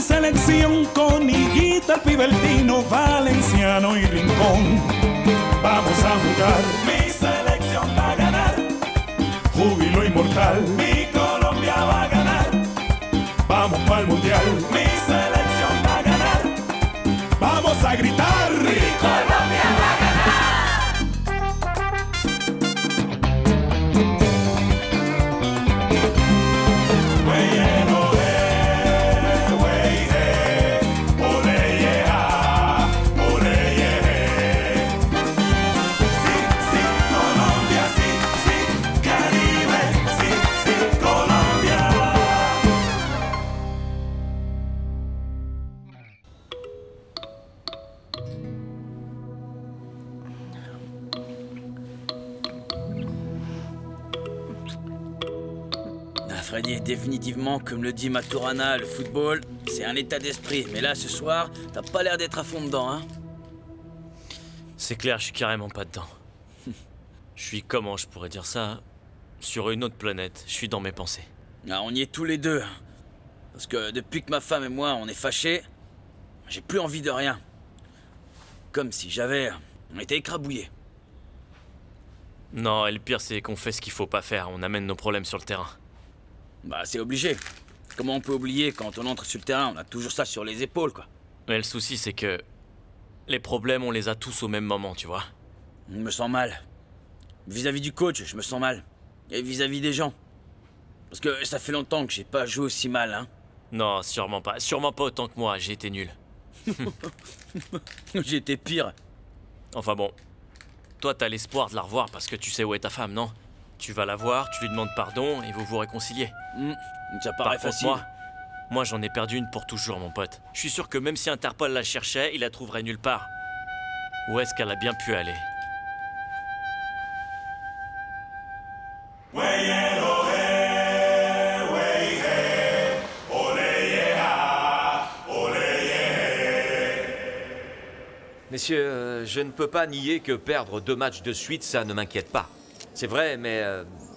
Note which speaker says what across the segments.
Speaker 1: selección con Higuita, el Pibertino, Valenciano y Rincón. Vamos a jugar. Mi selección va a ganar. Júbilo inmortal. Mi Colombia va a ganar. Vamos para el mundial. Mi selección va a ganar. Vamos a gritar. Mi Colombia va a ganar.
Speaker 2: Freddy, définitivement, comme le dit Maturana, le football, c'est un état d'esprit. Mais là, ce soir, t'as pas l'air d'être à fond dedans, hein?
Speaker 3: C'est clair, je suis carrément pas dedans. Je suis, comment je pourrais dire ça, sur une autre planète. Je suis dans mes pensées.
Speaker 2: Ah, on y est tous les deux. Parce que depuis que ma femme et moi, on est fâchés, j'ai plus envie de rien. Comme si on était écrabouillés.
Speaker 3: Non, et le pire, c'est qu'on fait ce qu'il faut pas faire. On amène nos problèmes sur le terrain.
Speaker 2: Bah, c'est obligé. Comment on peut oublier quand on entre sur le terrain? On a toujours ça sur les épaules, quoi.
Speaker 3: Mais le souci, c'est que les problèmes, on les a tous au même moment, tu vois.
Speaker 2: Je me sens mal. Vis-à-vis du coach, je me sens mal. Et vis-à-vis des gens. Parce que ça fait longtemps que j'ai pas joué aussi mal, hein.
Speaker 3: Non, sûrement pas. Sûrement pas autant que moi. J'ai été nul.
Speaker 2: J'ai été pire.
Speaker 3: Enfin bon. Toi, t'as l'espoir de la revoir parce que tu sais où est ta femme, non? Tu vas la voir, tu lui demandes pardon et vous vous réconciliez.
Speaker 2: Ça paraît facile.
Speaker 3: Moi j'en ai perdu une pour toujours, mon pote. Je suis sûr que même si Interpol la cherchait, il la trouverait nulle part. Où est-ce qu'elle a bien pu aller?
Speaker 4: Messieurs, je ne peux pas nier que perdre 2 matchs de suite, ça ne m'inquiète pas. C'est vrai, mais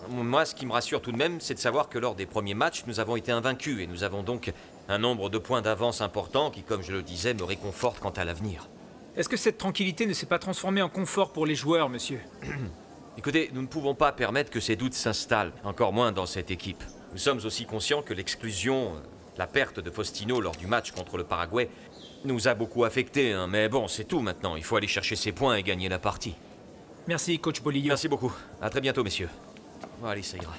Speaker 4: moi, ce qui me rassure tout de même, c'est de savoir que lors des premiers matchs, nous avons été invaincus et nous avons donc un nombre de points d'avance important qui, comme je le disais, me réconforte quant à l'avenir.
Speaker 5: Est-ce que cette tranquillité ne s'est pas transformée en confort pour les joueurs, monsieur?
Speaker 4: Écoutez, nous ne pouvons pas permettre que ces doutes s'installent, encore moins dans cette équipe. Nous sommes aussi conscients que l'exclusion, la perte de Faustino lors du match contre le Paraguay, nous a beaucoup affectés, hein, mais bon, c'est tout maintenant. Il faut aller chercher ses points et gagner la partie.
Speaker 5: Merci, coach Bolillo.
Speaker 4: Merci beaucoup. À très bientôt, messieurs. Bon, allez, ça ira.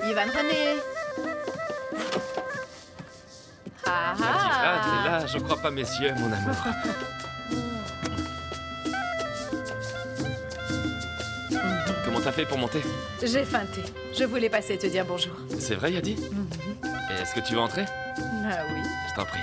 Speaker 6: Ivan René.
Speaker 7: Ah, t'es là, je crois pas, messieurs, mon amour. Comment t'as fait pour monter?
Speaker 6: J'ai feinté. Je voulais passer te dire bonjour.
Speaker 7: C'est vrai, Yadi? Est-ce que tu veux entrer?
Speaker 6: Ah oui.
Speaker 7: Je t'en prie.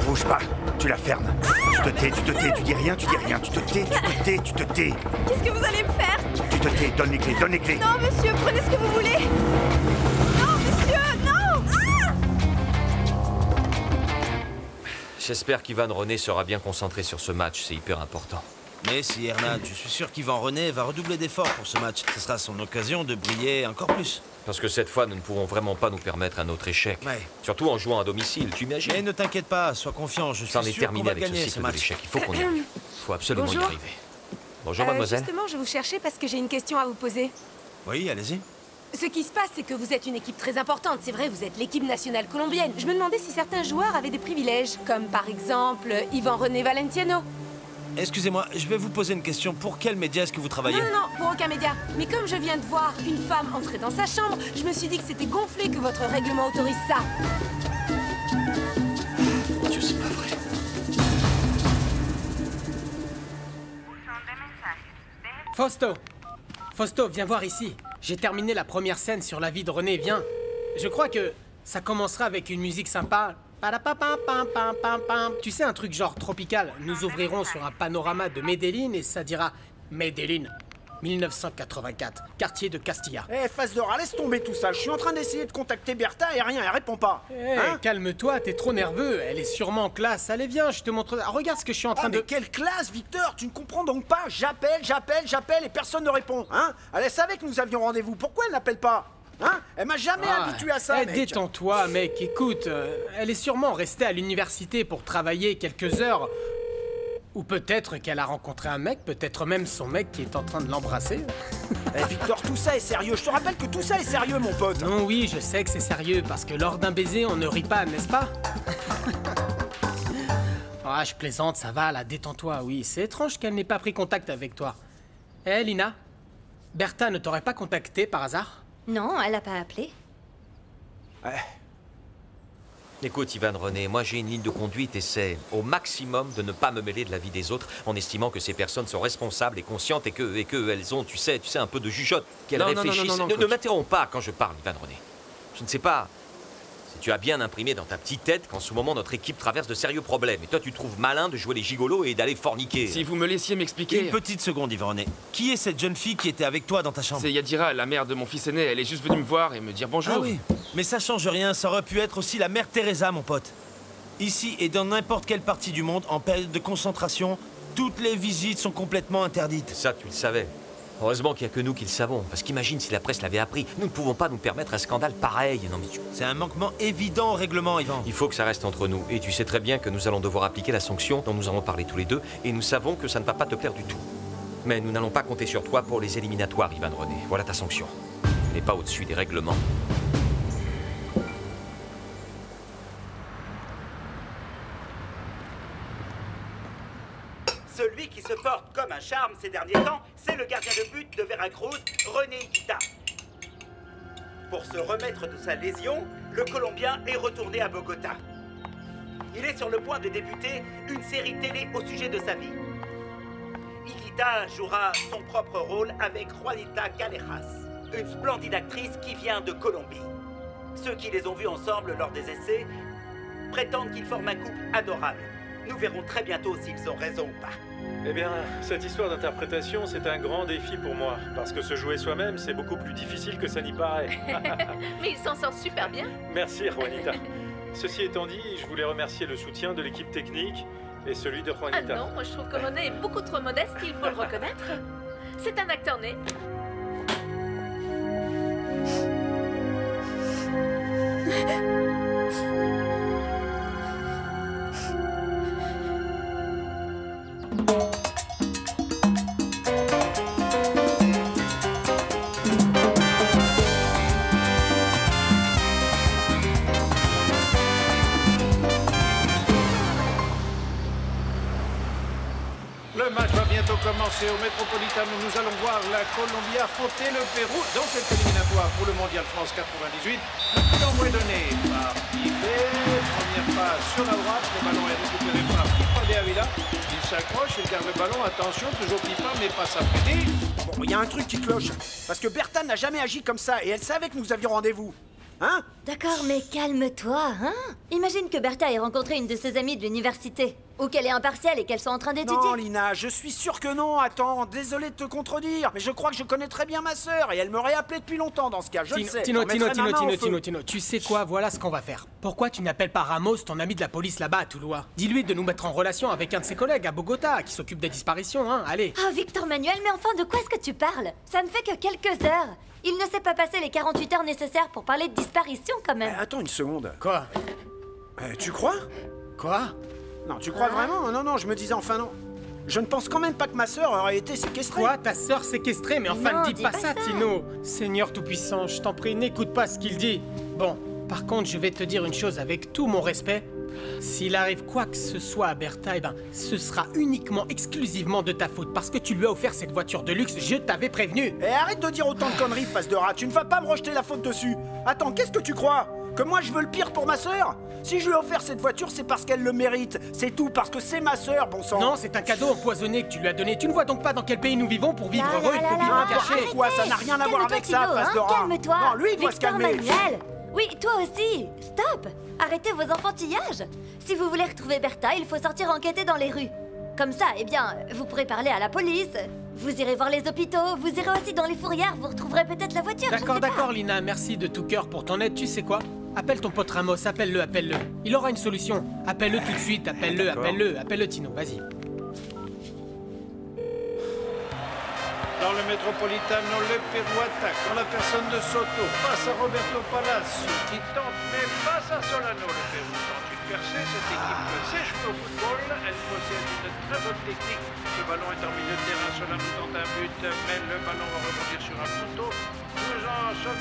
Speaker 8: Bouge pas, tu la fermes. Tu te tais, tu dis rien, tu te tais.
Speaker 6: Qu'est-ce que vous allez me faire?
Speaker 8: Tu te tais, donne les clés.
Speaker 6: Non, monsieur, prenez ce que vous voulez. Non, monsieur, non! Ah!
Speaker 4: J'espère qu'Ivan René sera bien concentré sur ce match, c'est hyper important.
Speaker 9: Mais si, Hernán, je suis sûr qu'Ivan René va redoubler d'efforts pour ce match. Ce sera son occasion de briller encore plus.
Speaker 4: Parce que cette fois, nous ne pouvons vraiment pas nous permettre un autre échec.
Speaker 9: Ouais.
Speaker 4: Surtout en jouant à domicile, tu imagines?
Speaker 9: Mais ne t'inquiète pas, sois confiant, je suis
Speaker 4: C'en est
Speaker 9: sûr qu'on
Speaker 4: terminé
Speaker 9: va
Speaker 4: avec ce
Speaker 9: gagner ce
Speaker 4: cycle de
Speaker 9: match.
Speaker 4: l'échec. Il faut qu'on y arrive. Il faut absolument
Speaker 6: Bonjour.
Speaker 4: y arriver. Bonjour, mademoiselle.
Speaker 10: Justement, je vous cherchais parce que j'ai une question à vous poser.
Speaker 9: Oui, allez-y.
Speaker 10: Ce qui se passe, c'est que vous êtes une équipe très importante. C'est vrai, vous êtes l'équipe nationale colombienne. Je me demandais si certains joueurs avaient des privilèges, comme par exemple Ivan René Valenciano.
Speaker 9: excusez-moi, je vais vous poser une question. Pour quel média est-ce que vous travaillez?
Speaker 10: Non, pour aucun média. Mais comme je viens de voir une femme entrer dans sa chambre, je me suis dit que c'était gonflé que votre règlement autorise ça.
Speaker 9: Mon Dieu, c'est pas vrai.
Speaker 11: Fausto, viens voir ici. J'ai terminé la première scène sur la vie de René, viens. Je crois que ça commencera avec une musique sympa. Tu sais, un truc genre tropical. Nous ouvrirons sur un panorama de Medellín et ça dira Medellín, 1984, quartier de Castilla.
Speaker 8: Face de rat, laisse tomber tout ça. Je suis en train d'essayer de contacter Bertha et rien, elle répond pas.
Speaker 11: Calme-toi, t'es trop nerveux. Elle est sûrement en classe. Allez, viens, je te montre. Regarde ce que je suis en train de...
Speaker 8: Mais quelle classe, Victor? Tu ne comprends donc pas? J'appelle et personne ne répond, hein? Elle savait que nous avions rendez-vous. Pourquoi elle n'appelle pas? Hein? Elle m'a jamais habitué à ça, mec.
Speaker 11: Détends-toi, mec. Écoute, elle est sûrement restée à l'université pour travailler quelques heures. Ou peut-être qu'elle a rencontré un mec, peut-être même son mec qui est en train de l'embrasser.
Speaker 8: Victor, tout ça est sérieux. Je te rappelle que tout ça est sérieux, mon pote.
Speaker 11: Non, oui, je sais que c'est sérieux, parce que lors d'un baiser, on ne rit pas, n'est-ce pas? Je plaisante, ça va, là, détends-toi, oui. C'est étrange qu'elle n'ait pas pris contact avec toi. Lina, Bertha ne t'aurait pas contacté par hasard?
Speaker 12: Non, elle a pas appelé.
Speaker 4: Écoute, Ivan René, moi j'ai une ligne de conduite et c'est au maximum de ne pas me mêler de la vie des autres en estimant que ces personnes sont responsables et conscientes et que elles ont, tu sais, un peu de jugeote, qu'elles réfléchissent. Ne m'interromps pas quand je parle, Ivan René. Je ne sais pas si tu as bien imprimé dans ta petite tête qu'en ce moment notre équipe traverse de sérieux problèmes et toi tu trouves malin de jouer les gigolos et d'aller forniquer.
Speaker 7: Si vous me laissiez m'expliquer...
Speaker 9: Une petite seconde, Ivan René. Qui est cette jeune fille qui était avec toi dans ta chambre?
Speaker 7: C'est Yadira, la mère de mon fils aîné. Elle est juste venue me voir et me dire bonjour.
Speaker 9: Ah oui, mais ça change rien. Ça aurait pu être aussi la mère Teresa, mon pote. Ici et dans n'importe quelle partie du monde, en période de concentration, toutes les visites sont complètement interdites.
Speaker 4: Ça, tu le savais. Heureusement qu'il n'y a que nous qui le savons, parce qu'imagine si la presse l'avait appris. Nous ne pouvons pas nous permettre un scandale pareil. Non mais
Speaker 9: c'est un manquement évident au règlement, Ivan.
Speaker 4: Il faut que ça reste entre nous. Et tu sais très bien que nous allons devoir appliquer la sanction dont nous allons parler tous les deux, et nous savons que ça ne va pas te plaire du tout. Mais nous n'allons pas compter sur toi pour les éliminatoires, Ivan René. Voilà ta sanction. Tu n'es pas au-dessus des règlements.
Speaker 13: Celui qui se porte comme un charme ces derniers temps, c'est le gardien de but de Veracruz, René Higuita. Pour se remettre de sa lésion, le Colombien est retourné à Bogota. Il est sur le point de débuter une série télé au sujet de sa vie. Higuita jouera son propre rôle avec Juanita Callejas, une splendide actrice qui vient de Colombie. Ceux qui les ont vus ensemble lors des essais prétendent qu'ils forment un couple adorable. Nous verrons très bientôt s'ils ont raison ou pas.
Speaker 14: Eh bien, cette histoire d'interprétation, c'est un grand défi pour moi. Parce que se jouer soi-même, c'est beaucoup plus difficile que ça n'y paraît.
Speaker 15: Mais il s'en sort super bien.
Speaker 14: Merci, Juanita. Ceci étant dit, je voulais remercier le soutien de l'équipe technique et celui de Juanita.
Speaker 15: Ah non, moi je trouve que René est beaucoup trop modeste, il faut le reconnaître. C'est un acteur né.
Speaker 16: Le match va bientôt commencer au Metropolitano. Nous allons voir la Colombie affronter le Pérou dans cette éliminatoire pour le Mondial France 98. Le coup d'envoi est donné par Piqué. Première passe sur la droite. Le ballon est récupéré par Pipa de Avila. Il s'accroche, il garde le ballon. Attention, toujours Pipa, mais pas Safredi.
Speaker 8: Bon, il y a un truc qui cloche. Parce que Bertha n'a jamais agi comme ça et elle savait que nous avions rendez-vous. Hein?
Speaker 12: D'accord, mais calme-toi, hein? Imagine que Bertha ait rencontré une de ses amies de l'université. Ou qu'elle est impartiale et qu'elle soit en train d'étudier.
Speaker 8: Non, Lina, je suis sûr que non. Attends, désolé de te contredire, mais je crois que je connais très bien ma sœur et elle m'aurait appelé depuis longtemps dans ce cas, je le sais.
Speaker 11: Tino, tu sais quoi? Voilà ce qu'on va faire. Pourquoi tu n'appelles pas Ramos, ton ami de la police là-bas à Toulouse? Dis-lui de nous mettre en relation avec un de ses collègues à Bogota qui s'occupe des disparitions, hein? Allez.
Speaker 12: Oh, Victor Manuel, mais enfin, de quoi est-ce que tu parles? Ça ne fait que quelques heures. Il ne s'est pas passé les 48 heures nécessaires pour parler de disparition, quand même.
Speaker 8: Attends une seconde.
Speaker 11: Quoi?
Speaker 8: Tu crois?
Speaker 11: Quoi?
Speaker 8: Non, tu crois vraiment? Non, je me disais enfin non. Je ne pense quand même pas que ma sœur aurait été séquestrée.
Speaker 11: Quoi? Ta sœur séquestrée? Mais enfin,
Speaker 12: non,
Speaker 11: ne dis pas ça, Tino. Seigneur Tout-Puissant, je t'en prie, n'écoute pas ce qu'il dit. Bon, par contre, je vais te dire une chose avec tout mon respect. S'il arrive quoi que ce soit à Bertha, eh ben, ce sera uniquement, exclusivement de ta faute. Parce que tu lui as offert cette voiture de luxe, je t'avais prévenu.
Speaker 8: Et arrête de dire autant de conneries, face de rat. Tu ne vas pas me rejeter la faute dessus. Attends, qu'est-ce que tu crois? Que moi je veux le pire pour ma sœur? Si je lui ai offert cette voiture, c'est parce qu'elle le mérite. C'est tout, parce que c'est ma sœur, bon sang.
Speaker 11: Non, c'est un cadeau empoisonné que tu lui as donné. Tu ne vois donc pas dans quel pays nous vivons pour vivre heureux, il faut vivre caché.
Speaker 8: Quoi, ça n'a rien à voir avec ça, face de rat.
Speaker 12: Calme-toi.
Speaker 8: Non, lui, il doit se calmer.
Speaker 12: Manuel. Oui, toi aussi. Stop. Arrêtez vos enfantillages. Si vous voulez retrouver Bertha, il faut sortir enquêter dans les rues. Comme ça, eh bien, vous pourrez parler à la police. Vous irez voir les hôpitaux, vous irez aussi dans les fourrières, vous retrouverez peut-être la voiture.
Speaker 11: D'accord, Lina, merci de tout cœur pour ton aide. Tu sais quoi? Appelle ton pote Ramos, appelle-le. Il aura une solution. Appelle-le tout de suite, appelle-le, Tino, vas-y.
Speaker 16: Dans le Metropolitano, le Pérou attaque dans la personne de Soto. Passe à Roberto Palacio qui tente, mais passe à Solano. Le Pérou tente une percée. Cette équipe sait jouer au football. Elle possède une très bonne technique. Le ballon est en milieu de terrain. Solano tente un but, mais le ballon va rebondir sur un poteau.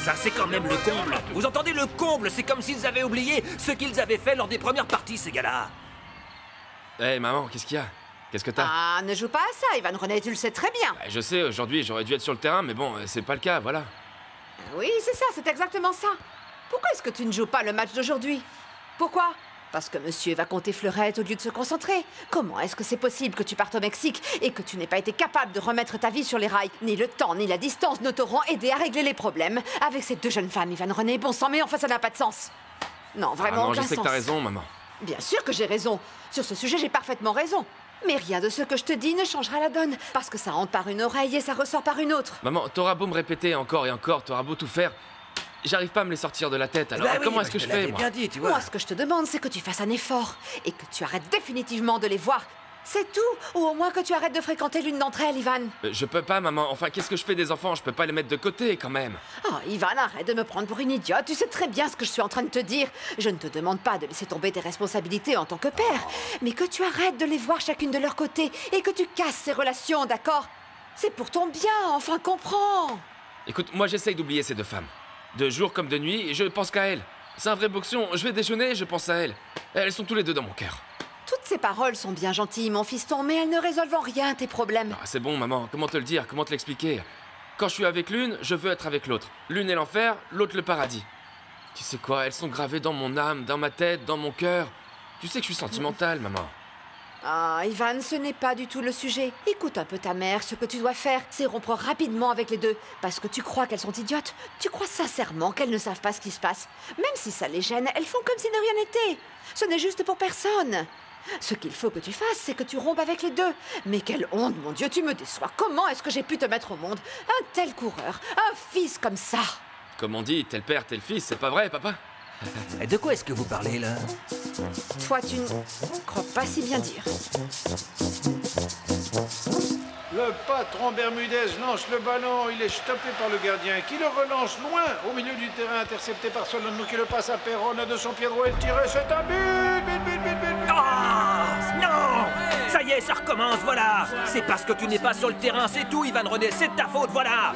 Speaker 17: Ça, c'est quand même le comble. Vous entendez, le comble? C'est comme s'ils avaient oublié ce qu'ils avaient fait lors des premières parties, ces gars-là.
Speaker 7: Hé, maman, qu'est-ce qu'il y a? Qu'est-ce que t'as?
Speaker 18: Ah, ne joue pas à ça, Ivan René, tu le sais très bien.
Speaker 7: Je sais, aujourd'hui, j'aurais dû être sur le terrain, mais bon, c'est pas le cas, voilà.
Speaker 18: Oui, c'est ça, c'est exactement ça. Pourquoi est-ce que tu ne joues pas le match d'aujourd'hui? Pourquoi? Parce que monsieur va compter fleurette au lieu de se concentrer. Comment est-ce que c'est possible que tu partes au Mexique et que tu n'aies pas été capable de remettre ta vie sur les rails? Ni le temps, ni la distance ne t'auront aidé à régler les problèmes. Avec ces deux jeunes femmes, Ivan René, bon sang, mais enfin, ça n'a pas de sens. Non, vraiment,
Speaker 7: non,
Speaker 18: aucun
Speaker 7: je sais
Speaker 18: sens.
Speaker 7: que t'as raison, maman.
Speaker 18: Bien sûr que j'ai raison. Sur ce sujet, j'ai parfaitement raison. Mais rien de ce que je te dis ne changera la donne. Parce que ça entre par une oreille et ça ressort par une autre.
Speaker 7: Maman, t'auras beau me répéter encore et encore, t'auras beau tout faire, j'arrive pas à me les sortir de la tête. Alors comment est-ce que je fais, moi?
Speaker 18: Bien dit, tu vois. Moi, ce que je te demande, c'est que tu fasses un effort. Et que tu arrêtes définitivement de les voir. C'est tout. Ou au moins que tu arrêtes de fréquenter l'une d'entre elles, Ivan.
Speaker 7: Je peux pas, maman. Enfin, qu'est-ce que je fais des enfants? Je peux pas les mettre de côté, quand même.
Speaker 18: Oh, Ivan, arrête de me prendre pour une idiote. Tu sais très bien ce que je suis en train de te dire. Je ne te demande pas de laisser tomber tes responsabilités en tant que père, mais que tu arrêtes de les voir chacune de leur côté et que tu casses ces relations, d'accord? C'est pour ton bien, enfin, comprends.
Speaker 7: Écoute, moi, j'essaye d'oublier ces deux femmes. De jour comme de nuit, je pense qu'à elles. C'est un vrai boxon. Je vais déjeuner, je pense à elles. Elles sont tous les deux dans mon cœur.
Speaker 18: Toutes ces paroles sont bien gentilles, mon fiston, mais elles ne résolvent en rien tes problèmes.
Speaker 7: Ah, c'est bon, maman. Comment te le dire? Comment te l'expliquer? Quand je suis avec l'une, je veux être avec l'autre. L'une est l'enfer, l'autre le paradis. Tu sais quoi? Elles sont gravées dans mon âme, dans ma tête, dans mon cœur. Tu sais que je suis sentimental, maman.
Speaker 18: Ah, Ivan, ce n'est pas du tout le sujet. Écoute un peu ta mère. Ce que tu dois faire, c'est rompre rapidement avec les deux. Parce que tu crois qu'elles sont idiotes. Tu crois sincèrement qu'elles ne savent pas ce qui se passe. Même si ça les gêne, elles font comme si de rien n'était. Ce n'est juste pour personne. Ce qu'il faut que tu fasses, c'est que tu rompes avec les deux. Mais quelle honte, mon Dieu, tu me déçois. Comment est-ce que j'ai pu te mettre au monde? Un tel coureur, un fils comme ça.
Speaker 7: Comme on dit, tel père, tel fils, c'est pas vrai, papa?
Speaker 17: De quoi est-ce que vous parlez, là?
Speaker 18: Toi, tu ne crois pas si bien dire.
Speaker 16: Le patron Bermudez lance le ballon, il est stoppé par le gardien qui le relance loin au milieu du terrain, intercepté par Solano qui le passe à Perron de son pied droit et tiré, c'est un but.
Speaker 17: Ah non! Ça y est, ça recommence, voilà! C'est parce que tu n'es pas sur le terrain, c'est tout, Ivan René, c'est de ta faute, voilà!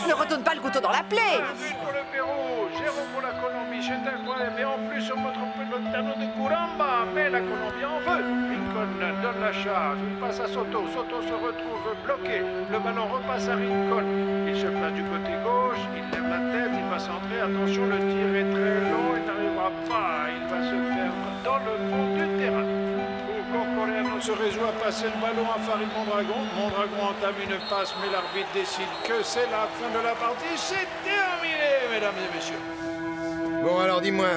Speaker 18: Ne retourne pas le couteau dans la plaie!
Speaker 16: Un but pour le Pérou, 0 pour la Colombie, c'est incroyable, et en plus on me trompe le tableau de Curamba, mais la Colombie en veut. Rincon donne la charge, il passe à Soto, Soto se retrouve bloqué, le ballon repasse à Rincon, il se place du côté gauche, il lève la tête, il va centrer, attention, le tir est très long, il n'arrivera pas, il va se perdre dans le fond du terrain. Corcoreano se résout à passer le ballon à Farid Mondragon. Mondragon entame une passe, mais l'arbitre décide que c'est la fin de la partie. C'est terminé, mesdames et messieurs.
Speaker 19: Bon, alors dis-moi,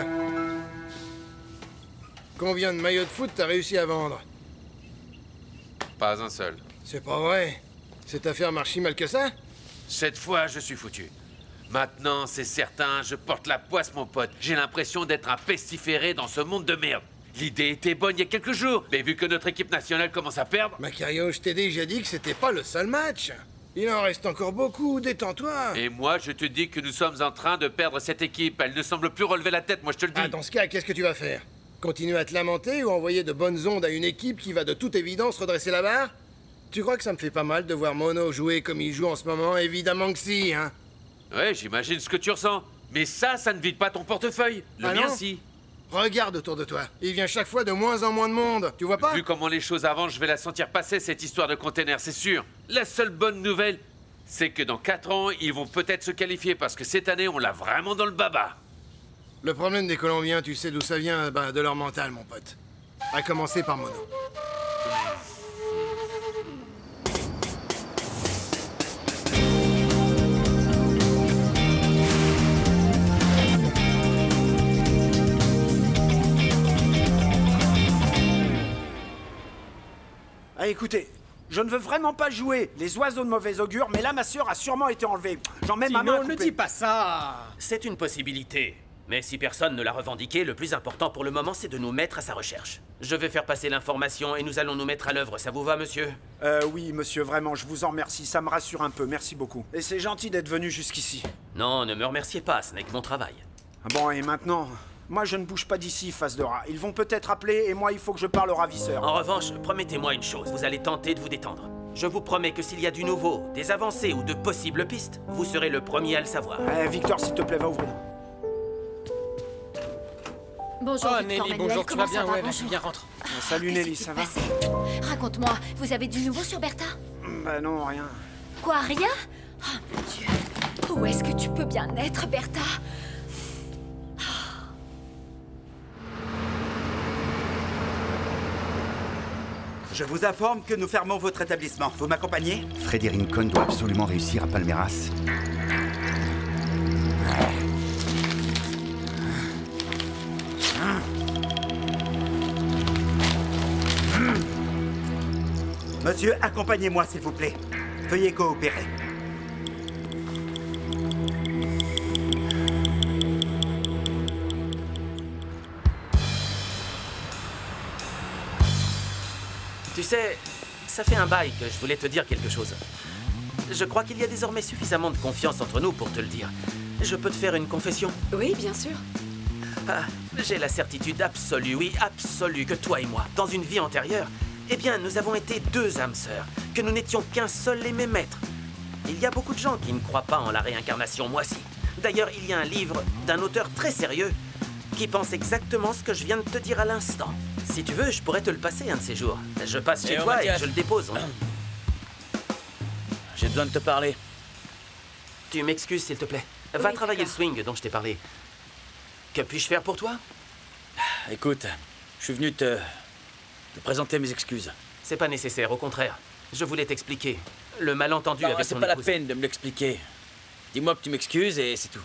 Speaker 19: combien de maillots de foot t'as réussi à vendre?
Speaker 20: Pas un seul.
Speaker 19: C'est pas vrai. Cette affaire marche si mal que ça?
Speaker 20: Cette fois, je suis foutu. Maintenant, c'est certain, je porte la poisse, mon pote. J'ai l'impression d'être un pestiféré dans ce monde de merde. L'idée était bonne il y a quelques jours, mais vu que notre équipe nationale commence à perdre...
Speaker 19: Macario, je t'ai déjà dit que c'était pas le seul match. Il en reste encore beaucoup, détends-toi.
Speaker 20: Et moi, je te dis que nous sommes en train de perdre cette équipe. Elle ne semble plus relever la tête, moi je te le dis.
Speaker 19: Ah, dans ce cas, qu'est-ce que tu vas faire? Continuer à te lamenter ou envoyer de bonnes ondes à une équipe qui va de toute évidence redresser la barre? Tu crois que ça me fait pas mal de voir Mono jouer comme il joue en ce moment? Évidemment que si, hein.
Speaker 20: Ouais, j'imagine ce que tu ressens. Mais ça ne vide pas ton portefeuille. Le mien, si.
Speaker 19: Regarde autour de toi. Il vient chaque fois de moins en moins de monde. Tu vois pas?
Speaker 20: Vu comment les choses avancent, je vais la sentir passer, cette histoire de container, c'est sûr. La seule bonne nouvelle, c'est que dans 4 ans, ils vont peut-être se qualifier parce que cette année, on l'a vraiment dans le baba.
Speaker 19: Le problème des Colombiens, tu sais d'où ça vient? Ben, de leur mental, mon pote. À commencer par Mono.
Speaker 8: Ah, écoutez, je ne veux vraiment pas jouer les oiseaux de mauvais augure, mais là, ma sœur a sûrement été enlevée. J'en mets ma main à
Speaker 11: Tino, ne
Speaker 8: couper.
Speaker 11: dis pas ça.
Speaker 17: C'est une possibilité. Mais si personne ne l'a revendiqué, le plus important pour le moment, c'est de nous mettre à sa recherche. Je vais faire passer l'information et nous allons nous mettre à l'œuvre. Ça vous va, monsieur?
Speaker 8: Oui, monsieur, vraiment, je vous en remercie. Ça me rassure un peu, merci beaucoup. Et c'est gentil d'être venu jusqu'ici.
Speaker 17: Non, ne me remerciez pas, ce n'est que mon travail.
Speaker 8: Bon, et maintenant, moi, je ne bouge pas d'ici, face de rat. Ils vont peut-être appeler, et moi, il faut que je parle au ravisseur.
Speaker 17: En revanche, promettez-moi une chose, vous allez tenter de vous détendre. Je vous promets que s'il y a du nouveau, des avancées ou de possibles pistes, vous serez le premier à le savoir.
Speaker 8: Victor, s'il te plaît, va ouvrir.
Speaker 18: Bonjour,
Speaker 11: Oh,
Speaker 18: Victor
Speaker 11: Nelly,
Speaker 18: Manuel,
Speaker 11: bonjour, tu
Speaker 18: comment
Speaker 11: vas bien?
Speaker 18: ça va?
Speaker 11: Ouais,
Speaker 18: Bonjour.
Speaker 11: viens, rentre.
Speaker 8: Salut Nelly, ça va?
Speaker 18: Raconte-moi, vous avez du nouveau sur Bertha?
Speaker 8: Bah non, rien.
Speaker 18: Quoi, rien? Oh mon Dieu. Où est-ce que tu peux bien être, Bertha?
Speaker 13: Je vous informe que nous fermons votre établissement. Vous m'accompagnez?
Speaker 21: Freddy Rincon doit absolument réussir à Palmeiras.
Speaker 13: Monsieur, accompagnez-moi, s'il vous plaît. Veuillez coopérer.
Speaker 17: Tu sais, ça fait un bail que je voulais te dire quelque chose. Je crois qu'il y a désormais suffisamment de confiance entre nous pour te le dire. Je peux te faire une confession?
Speaker 18: Oui, bien sûr.
Speaker 17: Ah, j'ai la certitude absolue, oui, absolue, que toi et moi, dans une vie antérieure, eh bien, nous avons été deux âmes sœurs, que nous n'étions qu'un seul et même être. Il y a beaucoup de gens qui ne croient pas en la réincarnation, moi si. D'ailleurs, il y a un livre d'un auteur très sérieux qui pense exactement ce que je viens de te dire à l'instant. Si tu veux, je pourrais te le passer un de ces jours. Je passe chez toi et je le dépose.
Speaker 2: J'ai besoin de te parler.
Speaker 17: Tu m'excuses, s'il te plaît. Va
Speaker 2: Oui,
Speaker 17: travailler le swing dont je t'ai parlé. Que puis-je faire pour toi?
Speaker 2: Écoute, je suis venu te présenter mes excuses.
Speaker 17: C'est pas nécessaire, au contraire. Je voulais t'expliquer. Le malentendu avec
Speaker 2: c'est
Speaker 17: ton
Speaker 2: pas la
Speaker 17: épouse.
Speaker 2: peine de me l'expliquer. Dis-moi que tu m'excuses et c'est tout.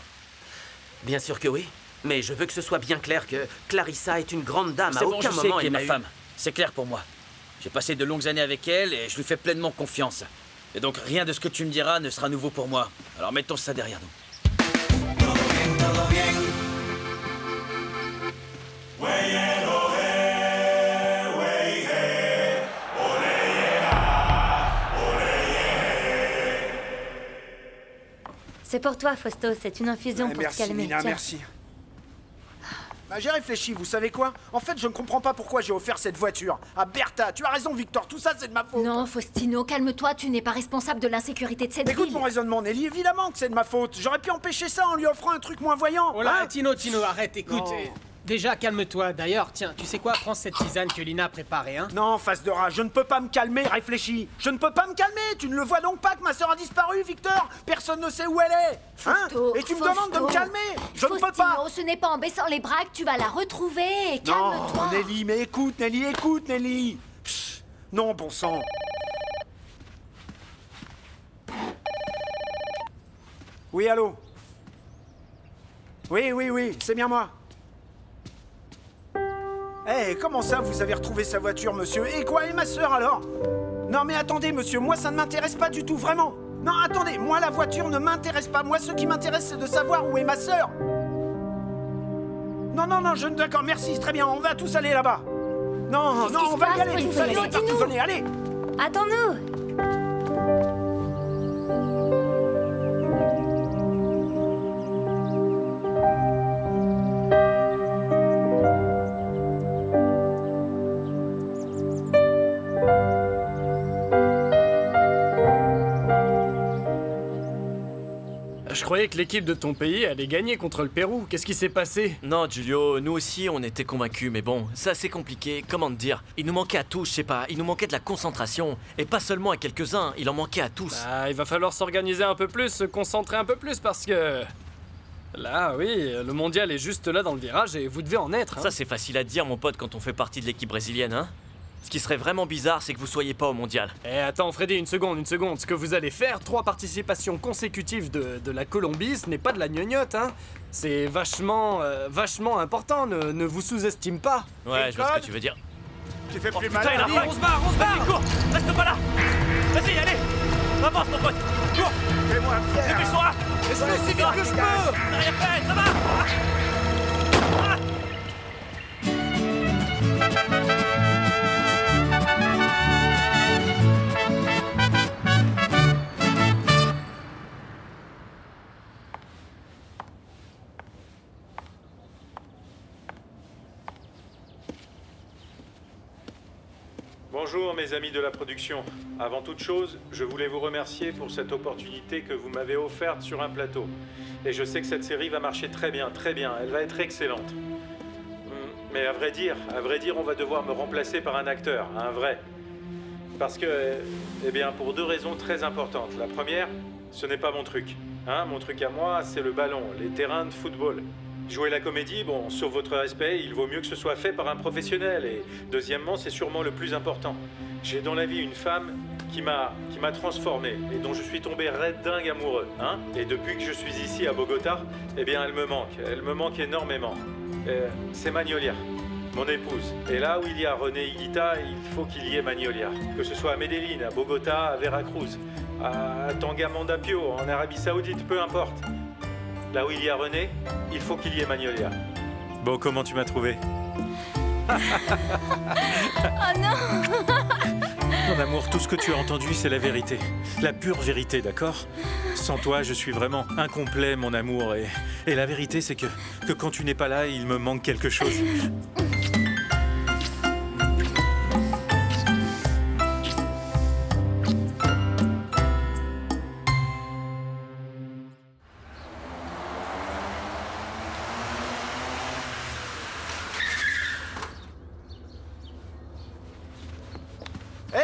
Speaker 17: Bien sûr que oui. Mais je veux que ce soit bien clair que Clarissa est une grande dame.
Speaker 2: C'est
Speaker 17: À
Speaker 2: bon,
Speaker 17: aucun
Speaker 2: je sais
Speaker 17: moment
Speaker 2: qui est
Speaker 17: elle
Speaker 2: ma
Speaker 17: n'a eu-
Speaker 2: femme. C'est clair pour moi. J'ai passé de longues années avec elle et je lui fais pleinement confiance. Et donc rien de ce que tu me diras ne sera nouveau pour moi. Alors mettons ça derrière nous.
Speaker 12: C'est pour toi, Fausto, c'est une infusion pour te
Speaker 8: Merci,
Speaker 12: calmer.
Speaker 8: Nina,
Speaker 12: Tiens.
Speaker 8: merci. Bah, j'ai réfléchi, vous savez quoi? En fait, je ne comprends pas pourquoi j'ai offert cette voiture à Bertha. Tu as raison, Victor, tout ça, c'est de ma faute.
Speaker 18: Non, Faustino, calme-toi, tu n'es pas responsable de l'insécurité de cette
Speaker 8: Écoute
Speaker 18: ville.
Speaker 8: mon raisonnement, Nelly, évidemment que c'est de ma faute. J'aurais pu empêcher ça en lui offrant un truc moins voyant.
Speaker 11: Oh là,
Speaker 8: hein?
Speaker 11: Tino, arrête, écoute.
Speaker 8: Non.
Speaker 11: Déjà, calme-toi. D'ailleurs, tiens, tu sais quoi? Prends cette tisane que Lina a préparée, hein?
Speaker 8: Non, face de rat, je ne peux pas me calmer, réfléchis. Je ne peux pas me calmer. Tu ne le vois donc pas que ma sœur a disparu, Victor? Personne ne sait où elle est. Hein? Et tu me demandes de me calmer? Je ne peux pas.
Speaker 18: Faustino, ce n'est pas en baissant les bras que tu vas la retrouver. Calme-toi.
Speaker 8: Non, Nelly, mais écoute, Nelly. Psst, non, bon sang. Oui, allô? Oui, c'est bien moi. Eh, comment ça, vous avez retrouvé sa voiture, monsieur? Et quoi, et ma sœur, alors? Non, mais attendez, monsieur, moi, ça ne m'intéresse pas du tout, vraiment. Non, attendez, moi, la voiture ne m'intéresse pas. Moi, ce qui m'intéresse, c'est de savoir où est ma sœur. Non, d'accord, merci, très bien, on va tous aller là-bas. Non,
Speaker 18: Qu'est-ce qui
Speaker 8: on
Speaker 18: se
Speaker 8: va y
Speaker 18: passe,
Speaker 8: aller,
Speaker 18: Faustino?
Speaker 8: tous aller, partout,
Speaker 18: Dis-nous.
Speaker 8: venez, allez.
Speaker 12: Attends-nous.
Speaker 1: Je croyais que l'équipe de ton pays allait gagner contre le Pérou. Qu'est-ce qui s'est passé?
Speaker 3: Non, Giulio, nous aussi, on était convaincus, mais bon, c'est assez compliqué. Comment te dire? Il nous manquait à tous, je sais pas, il nous manquait de la concentration. Et pas seulement à quelques-uns, il en manquait à tous.
Speaker 1: Ah, il va falloir s'organiser un peu plus, se concentrer un peu plus, parce que... Là, oui, le mondial est juste là dans le virage et vous devez en être. Hein.
Speaker 3: Ça, c'est facile à dire, mon pote, quand on fait partie de l'équipe brésilienne, hein. Ce qui serait vraiment bizarre, c'est que vous soyez pas au mondial.
Speaker 1: Eh, attends, Freddy, une seconde. Ce que vous allez faire, 3 participations consécutives de la Colombie, ce n'est pas de la gnognotte, hein. C'est vachement important, ne vous sous-estime pas.
Speaker 3: Ouais, je vois ce que tu veux dire.
Speaker 8: Tu fais plus
Speaker 3: Putain,
Speaker 8: mal.
Speaker 3: il a
Speaker 8: Allez,
Speaker 3: on se barre, Vas-y, cours. Reste pas là. Vas-y, allez. Avance, mon pote. Cours.
Speaker 8: Fais-moi fier.
Speaker 3: Dépêche-toi.
Speaker 8: Laisse-le aussi vite que je peux.
Speaker 3: T'as rien fait, ça va.
Speaker 14: Bonjour mes amis de la production. Avant toute chose, je voulais vous remercier pour cette opportunité que vous m'avez offerte sur un plateau. Et je sais que cette série va marcher très bien, elle va être excellente. Mais à vrai dire, on va devoir me remplacer par un acteur, un vrai. Parce que, eh bien, pour 2 raisons très importantes. La première, ce n'est pas mon truc. Hein, mon truc à moi, c'est le ballon, les terrains de football. Jouer la comédie, bon, sur votre respect, il vaut mieux que ce soit fait par un professionnel. Et deuxièmement, c'est sûrement le plus important. J'ai dans la vie une femme qui m'a transformé et dont je suis tombé raide dingue amoureux. Hein, et depuis que je suis ici à Bogota, eh bien, elle me manque énormément. C'est Magnolia, mon épouse. Et là où il y a René Higuita, il faut qu'il y ait Magnolia. Que ce soit à Medellín, à Bogota, à Veracruz, à Tangamandapio, en Arabie Saoudite, peu importe. Là où il y a René, il faut qu'il y ait Magnolia. Bon, comment tu m'as trouvé?
Speaker 6: Oh non.
Speaker 14: Mon amour, tout ce que tu as entendu, c'est la vérité. La pure vérité, d'accord? Sans toi, je suis vraiment incomplet, mon amour. Et la vérité, c'est que quand tu n'es pas là, il me manque quelque chose.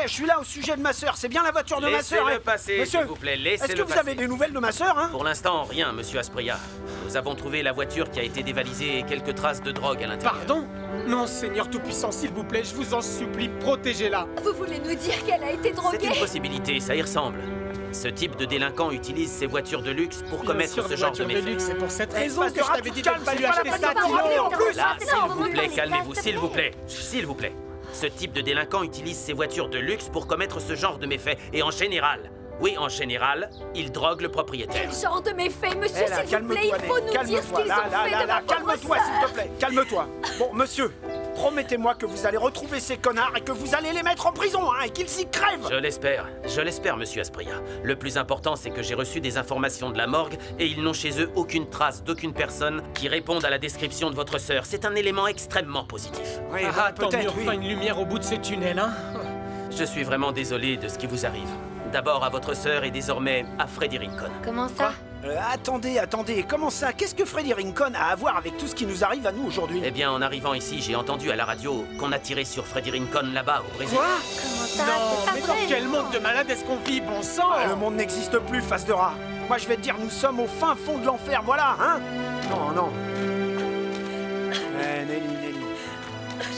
Speaker 8: Je suis là au sujet de ma sœur. C'est bien la voiture de ma sœur.
Speaker 17: Laissez-le passer,
Speaker 8: Monsieur,
Speaker 17: s'il vous plaît. Laissez-le passer.
Speaker 8: Est-ce que vous avez des nouvelles de ma sœur, hein?
Speaker 17: Pour l'instant, rien, monsieur Asprilla. Nous avons trouvé la voiture qui a été dévalisée et quelques traces de drogue à l'intérieur.
Speaker 11: Pardon? Non, Seigneur Tout-Puissant, s'il vous plaît, je vous en supplie, protégez-la.
Speaker 6: Vous voulez nous dire qu'elle a été droguée?
Speaker 17: C'est une possibilité, ça y ressemble. Ce type de délinquant utilise ses voitures de luxe pour commettre ce genre de méfaits.
Speaker 11: C'est pour cette raison que je t'avais dit de ne pas lui acheter ça.
Speaker 17: Là, s'il vous plaît, calmez-vous, s'il vous plaît. S'il vous plaît. Ce type de délinquant utilise ses voitures de luxe pour commettre ce genre de méfaits. Et en général, oui, en général, il drogue le propriétaire.
Speaker 6: Quel genre de méfaits, monsieur, s'il vous plaît? Il faut nous dire ce qu'ils ont fait de ma pauvre
Speaker 8: Calme-toi, s'il te plaît. Calme-toi. Bon, monsieur, promettez-moi que vous allez retrouver ces connards et que vous allez les mettre en prison, hein, et qu'ils s'y crèvent.
Speaker 17: Je l'espère, monsieur Asprilla. Le plus important, c'est que j'ai reçu des informations de la morgue et ils n'ont chez eux aucune trace d'aucune personne qui réponde à la description de votre sœur. C'est un élément extrêmement positif.
Speaker 11: Oui, tant mieux, enfin une lumière au bout de ces tunnels, hein.
Speaker 17: Je suis vraiment désolé de ce qui vous arrive. D'abord à votre sœur et désormais à Freddy Rincon.
Speaker 6: Comment ça?
Speaker 8: Attendez, comment ça? Qu'est-ce que Freddy Rincon a à voir avec tout ce qui nous arrive à nous aujourd'hui?
Speaker 17: Eh bien, en arrivant ici, j'ai entendu à la radio qu'on a tiré sur Freddy Rincon là-bas, au Brésil.
Speaker 8: Quoi?
Speaker 6: Comment ça?
Speaker 11: Non, mais dans quel monde de malade est-ce qu'on vit, bon sang?
Speaker 8: Le monde n'existe plus, face de rat. Moi, je vais te dire, nous sommes au fin fond de l'enfer, voilà, hein? Non. Nelly.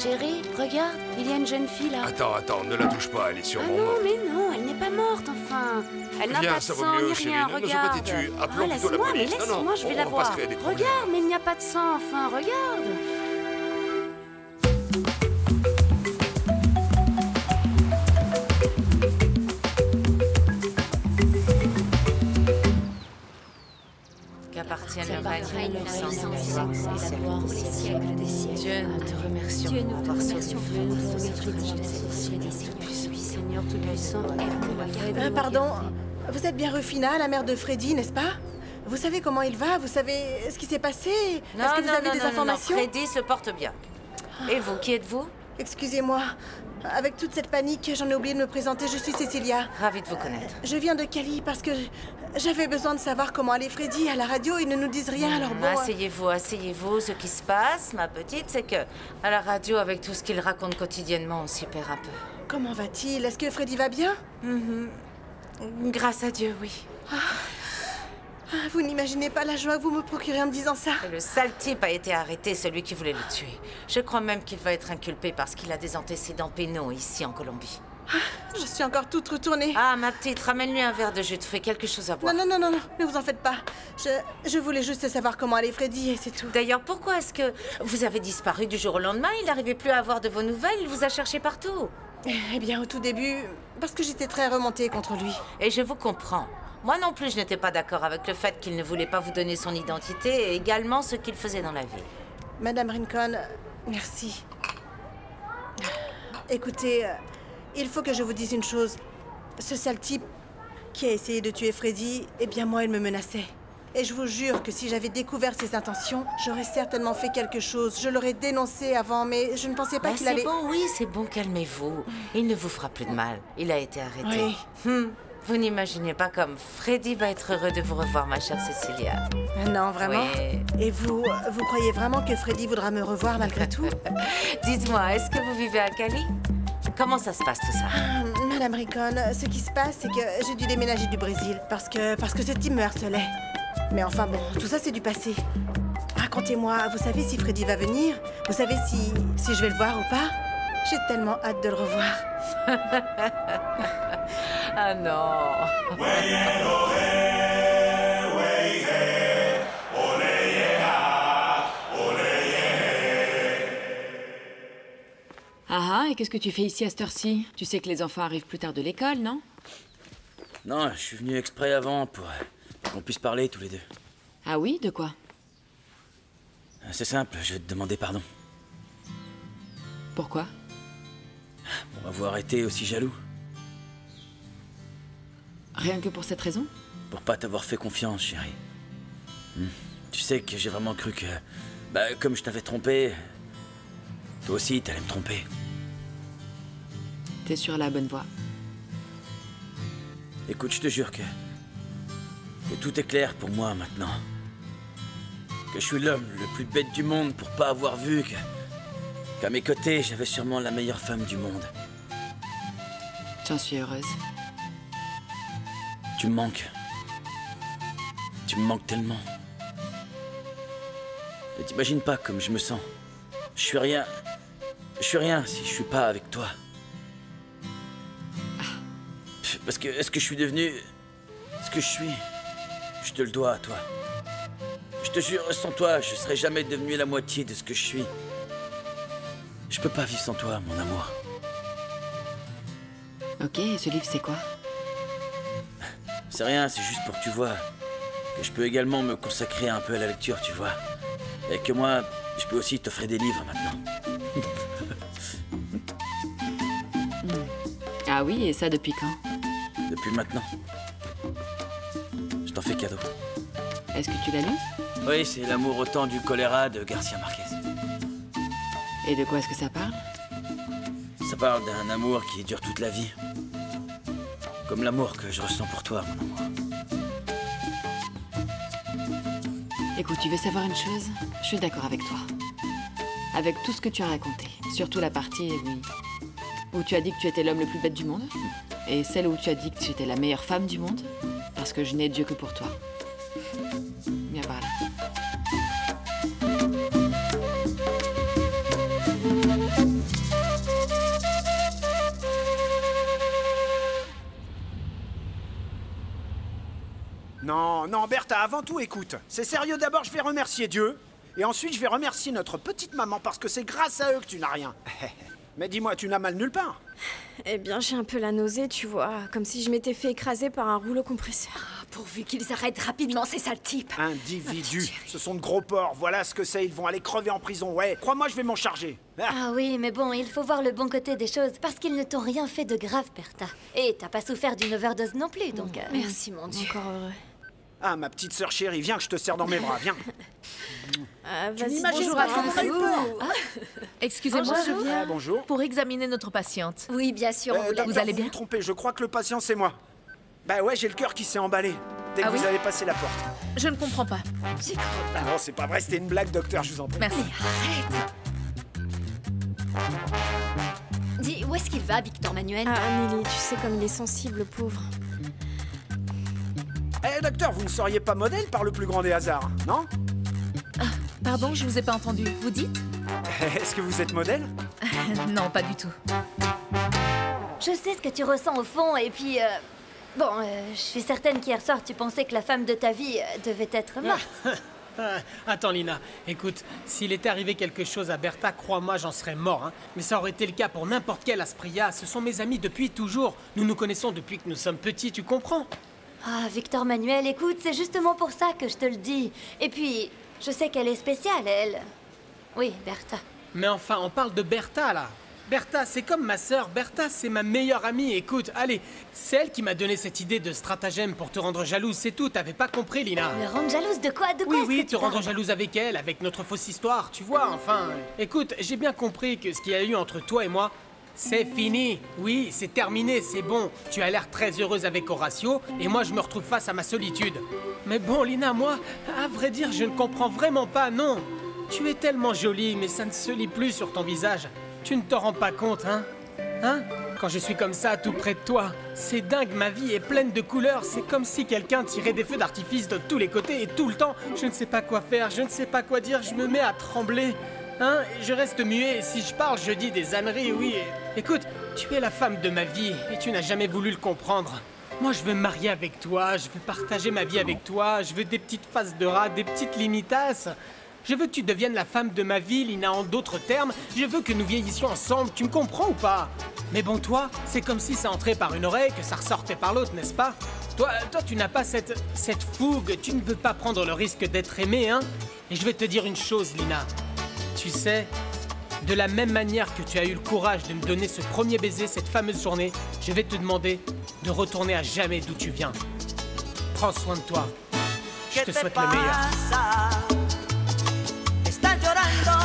Speaker 10: Chérie, regarde, il y a une jeune fille là.
Speaker 22: Attends, ne la touche pas, elle est sur mon
Speaker 10: non,
Speaker 22: main.
Speaker 10: mais non, elle n'est pas morte, enfin. Elle n'a pas de
Speaker 22: ça vaut
Speaker 10: sang
Speaker 22: mieux,
Speaker 10: ni
Speaker 22: chérie,
Speaker 10: rien,
Speaker 22: ne sois pas
Speaker 10: regarde.
Speaker 22: têtue. Appelons plutôt la
Speaker 10: Laisse-moi, mais
Speaker 22: police.
Speaker 10: laisse-moi, je vais
Speaker 22: on
Speaker 10: la
Speaker 22: va pas
Speaker 10: voir.
Speaker 22: se créer des problèmes.
Speaker 10: Regarde, mais il n'y a pas de sang, enfin, regarde.
Speaker 23: Qu'appartienne le règne, la puissance et la gloire pour les siècles des siècles. Dieu, nous te remercions pour avoir sauvé Seigneur Tout-Puissant.
Speaker 24: Pardon, vous êtes bien Rufina, la mère de Freddy, n'est-ce pas? Vous savez comment il va? Vous savez ce qui s'est passé? Est-ce que vous avez des informations?
Speaker 23: Freddy se porte bien. Et vous, qui êtes-vous?
Speaker 24: Excusez-moi. Avec toute cette panique, j'en ai oublié de me présenter. Je suis Cecilia.
Speaker 23: Ravie de vous connaître.
Speaker 24: Je viens de Cali parce que j'avais besoin de savoir comment allait Freddy. À la radio, ils ne nous disent rien, alors bon...
Speaker 23: Asseyez-vous, asseyez-vous. Ce qui se passe, ma petite, c'est que à la radio, avec tout ce qu'il raconte quotidiennement, on s'y perd un peu.
Speaker 24: Comment va-t-il? Est-ce que Freddy va bien?
Speaker 23: Grâce à Dieu, oui.
Speaker 24: Vous n'imaginez pas la joie que vous me procurez en me disant ça.
Speaker 23: Le sale type a été arrêté, celui qui voulait le tuer. Je crois même qu'il va être inculpé parce qu'il a des antécédents pénaux ici en Colombie.
Speaker 24: Je suis encore toute retournée.
Speaker 23: Ah, ma petite, ramène-lui un verre de jus de fruits, quelque chose à boire.
Speaker 24: Non, ne vous en faites pas. Je voulais juste savoir comment allait Freddy et c'est tout.
Speaker 23: D'ailleurs, pourquoi est-ce que vous avez disparu du jour au lendemain? Il n'arrivait plus à avoir de vos nouvelles, il vous a cherché partout.
Speaker 24: Eh bien, au tout début, parce que j'étais très remontée contre lui.
Speaker 23: Et je vous comprends. Moi non plus, je n'étais pas d'accord avec le fait qu'il ne voulait pas vous donner son identité et également ce qu'il faisait dans la vie.
Speaker 24: Madame Rincon, merci. Écoutez, il faut que je vous dise une chose. Ce sale type qui a essayé de tuer Freddy, eh bien moi, il me menaçait. Et je vous jure que si j'avais découvert ses intentions, j'aurais certainement fait quelque chose. Je l'aurais dénoncé avant, mais je ne pensais pas qu'il allait...
Speaker 23: C'est bon, oui, c'est bon, calmez-vous. Il ne vous fera plus de mal. Il a été arrêté.
Speaker 24: Oui.
Speaker 23: Vous n'imaginez pas comme Freddy va être heureux de vous revoir, ma chère Cecilia.
Speaker 24: Non, vraiment?
Speaker 23: Oui.
Speaker 24: Et vous croyez vraiment que Freddy voudra me revoir malgré tout?
Speaker 23: Dites-moi, est-ce que vous vivez à Cali? Comment ça se passe tout ça?
Speaker 24: Madame Rincon, ce qui se passe, c'est que j'ai dû déménager du Brésil parce que ce type me harcelait. Mais enfin bon, tout ça c'est du passé. Racontez-moi, vous savez si Freddy va venir? Vous savez si je vais le voir ou pas? J'ai tellement hâte de le revoir.
Speaker 23: Ah non.
Speaker 4: Ah, et qu'est-ce que tu fais ici à cette heure-ci? Tu sais que les enfants arrivent plus tard de l'école, non?
Speaker 2: Non, je suis venu exprès avant pour qu'on puisse parler tous les deux.
Speaker 4: Ah oui, de quoi?
Speaker 2: C'est simple, je vais te demander pardon.
Speaker 4: Pourquoi?
Speaker 2: Pour avoir été aussi jaloux.
Speaker 4: Rien que pour cette raison?
Speaker 2: Pour pas t'avoir fait confiance, chérie. Tu sais que j'ai vraiment cru que... comme je t'avais trompé... Toi aussi, t'allais me tromper.
Speaker 4: T'es sur la bonne voie.
Speaker 2: Écoute, je te jure que tout est clair pour moi maintenant. Que je suis l'homme le plus bête du monde pour pas avoir vu qu'à mes côtés, j'avais sûrement la meilleure femme du monde.
Speaker 4: J'en suis heureuse.
Speaker 2: Tu me manques. Tu me manques tellement. Et t'imagines pas comme je me sens. Je suis rien si je suis pas avec toi. Parce que est-ce que je suis devenu ce que je suis? Je te le dois à toi. Je te jure, sans toi, je serais jamais devenu la moitié de ce que je suis. Je peux pas vivre sans toi, mon amour.
Speaker 4: Ok, et ce livre, c'est quoi?
Speaker 2: C'est rien, c'est juste pour que tu vois que je peux également me consacrer un peu à la lecture, tu vois. Et que moi, je peux aussi t'offrir des livres maintenant.
Speaker 4: Ah oui, et ça depuis quand?
Speaker 2: Depuis maintenant. Je t'en fais cadeau.
Speaker 4: Est-ce que tu l'as lu?
Speaker 2: Oui, c'est L'amour au temps du choléra de Garcia Marquez.
Speaker 4: Et de quoi est-ce que ça parle?
Speaker 2: Ça parle d'un amour qui dure toute la vie. Comme l'amour que je ressens pour toi, mon amour.
Speaker 4: Écoute, tu veux savoir une chose? Je suis d'accord avec toi. Avec tout ce que tu as raconté. Surtout la partie, oui, où tu as dit que tu étais l'homme le plus bête du monde. Et celle où tu as dit que tu étais la meilleure femme du monde. Parce que je n'ai Dieu que pour toi. Bien voilà.
Speaker 8: Non, Bertha, avant tout, écoute. C'est sérieux, d'abord, je vais remercier Dieu. Et ensuite, je vais remercier notre petite maman parce que c'est grâce à eux que tu n'as rien. Mais dis-moi, tu n'as mal nulle part?
Speaker 6: Eh bien, j'ai un peu la nausée, tu vois. Comme si je m'étais fait écraser par un rouleau compresseur.
Speaker 10: Pourvu qu'ils arrêtent rapidement ces sales types.
Speaker 8: Individus. Ce sont de gros porcs. Voilà ce que c'est. Ils vont aller crever en prison. Ouais, crois-moi, je vais m'en charger.
Speaker 12: Ah oui, mais bon, il faut voir le bon côté des choses. Parce qu'ils ne t'ont rien fait de grave, Bertha. Et t'as pas souffert d'une overdose non plus, donc...
Speaker 6: Merci, mon Dieu. Encore heureux.
Speaker 8: Ah, ma petite sœur chérie, viens que je te serre dans mes bras, viens.
Speaker 24: Vas-y,
Speaker 23: Bonjour à tous. Excusez-moi,
Speaker 24: Bonjour.
Speaker 23: je viens
Speaker 8: bonjour.
Speaker 23: pour examiner notre patiente.
Speaker 12: Oui, bien sûr.
Speaker 23: Vous allez bien?
Speaker 8: Vous trompez, je crois que le patient c'est moi. Bah ouais, j'ai le cœur qui s'est emballé dès que
Speaker 23: Ah
Speaker 8: vous
Speaker 23: oui
Speaker 8: avez passé la porte.
Speaker 23: Je ne comprends pas.
Speaker 8: Ah non, c'est pas vrai, c'était une blague, docteur, je vous en prie.
Speaker 23: Merci.
Speaker 12: Dis, où est-ce qu'il va, Victor Manuel?
Speaker 6: Ah, Amélie, tu sais comme il est sensible, le pauvre.
Speaker 8: Eh, docteur, vous ne seriez pas modèle par le plus grand des hasards, non?
Speaker 23: Pardon, je vous ai pas entendu. Vous dites?
Speaker 8: Est-ce que vous êtes modèle?
Speaker 23: Non, pas du tout.
Speaker 12: Je sais ce que tu ressens au fond, et puis... Bon, je suis certaine qu'hier soir, tu pensais que la femme de ta vie devait être morte.
Speaker 11: Attends, Lina, écoute, s'il était arrivé quelque chose à Bertha, crois-moi, j'en serais mort. Hein. Mais ça aurait été le cas pour n'importe quel Aspria. Ce sont mes amis depuis toujours. Nous nous connaissons depuis que nous sommes petits, tu comprends?
Speaker 12: Ah, Victor Manuel, écoute, c'est justement pour ça que je te le dis. Et puis, je sais qu'elle est spéciale, elle. Oui, Bertha.
Speaker 11: Mais enfin, on parle de Bertha, là. Bertha, c'est comme ma sœur. Bertha, c'est ma meilleure amie. Écoute, allez, c'est elle qui m'a donné cette idée de stratagème pour te rendre jalouse, c'est tout. T'avais pas compris, Lina.
Speaker 12: Me rendre jalouse de quoi? De quoi?
Speaker 11: Oui,
Speaker 12: est-ce que
Speaker 11: te
Speaker 12: tu
Speaker 11: rendre
Speaker 12: parles?
Speaker 11: jalouse avec elle, avec notre fausse histoire, tu vois, enfin... Écoute, j'ai bien compris que ce qu'il y a eu entre toi et moi, c'est fini. Oui, c'est terminé, c'est bon. Tu as l'air très heureuse avec Horatio, et moi, je me retrouve face à ma solitude. Mais bon, Lina, moi, à vrai dire, je ne comprends vraiment pas, non. Tu es tellement jolie, mais ça ne se lit plus sur ton visage. Tu ne te rends pas compte, hein? Hein? Quand je suis comme ça, tout près de toi, c'est dingue, ma vie est pleine de couleurs. C'est comme si quelqu'un tirait des feux d'artifice de tous les côtés et tout le temps. Je ne sais pas quoi faire, je ne sais pas quoi dire, je me mets à trembler. Hein? Je reste muet, et si je parle, je dis des âneries, oui. Écoute, tu es la femme de ma vie et tu n'as jamais voulu le comprendre. Moi, je veux me marier avec toi, je veux partager ma vie avec toi, je veux des petites faces de rat, des petites limitasses. Je veux que tu deviennes la femme de ma vie, Lina, en d'autres termes. Je veux que nous vieillissions ensemble, tu me comprends ou pas? Mais bon, toi, c'est comme si ça entrait par une oreille, que ça ressortait par l'autre, n'est-ce pas? Toi, tu n'as pas cette fougue, tu ne veux pas prendre le risque d'être aimé, hein? Et je vais te dire une chose, Lina. Tu sais, de la même manière que tu as eu le courage de me donner ce premier baiser, cette fameuse journée, je vais te demander de retourner à jamais d'où tu viens. Prends soin de toi. Je te souhaite le meilleur.
Speaker 5: Estás llorando,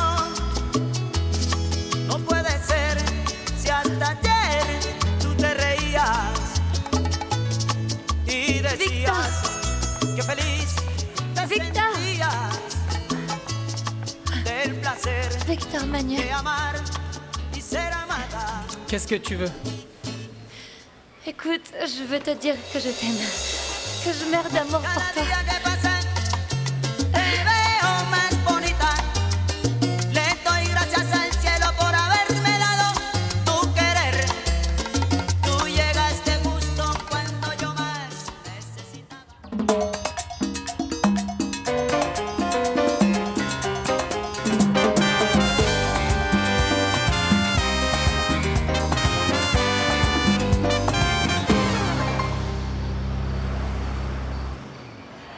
Speaker 5: no puede ser si hasta ayer tú te reías y decías que feliz te sentías del placer
Speaker 12: Victor Manuel.
Speaker 5: de amar y ser amada.
Speaker 11: Qu'est-ce que tu veux?
Speaker 12: Écoute, je veux te dire que je t'aime, que je meurs d'amour pour toi.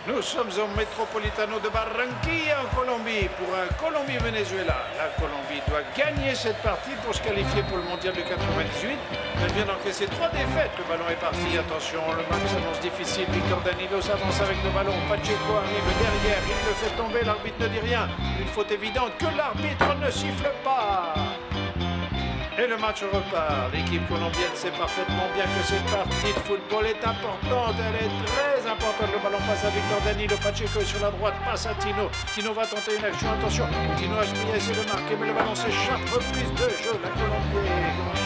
Speaker 16: Nous sommes au Metropolitano de Barranquilla en Colombie pour un Colombie-Venezuela. La Colombie doit gagner cette partie pour se qualifier pour le mondial de 98. Elle vient d'encaisser 3 défaites. Le ballon est parti. Attention, le match s'annonce difficile. Victor Danilo s'avance avec le ballon. Pacheco arrive derrière. Il le fait tomber. L'arbitre ne dit rien. Une faute évidente que l'arbitre ne siffle pas. Et le match repart. L'équipe colombienne sait parfaitement bien que cette partie de football est importante. Elle est très importante. Le ballon passe à Victor Danilo. Pacheco est sur la droite. Passe à Tino. Tino va tenter une action. Attention. Tino Aspria essaie de marquer, mais le ballon s'échappe. Reprise de jeu. La Colombie est grande.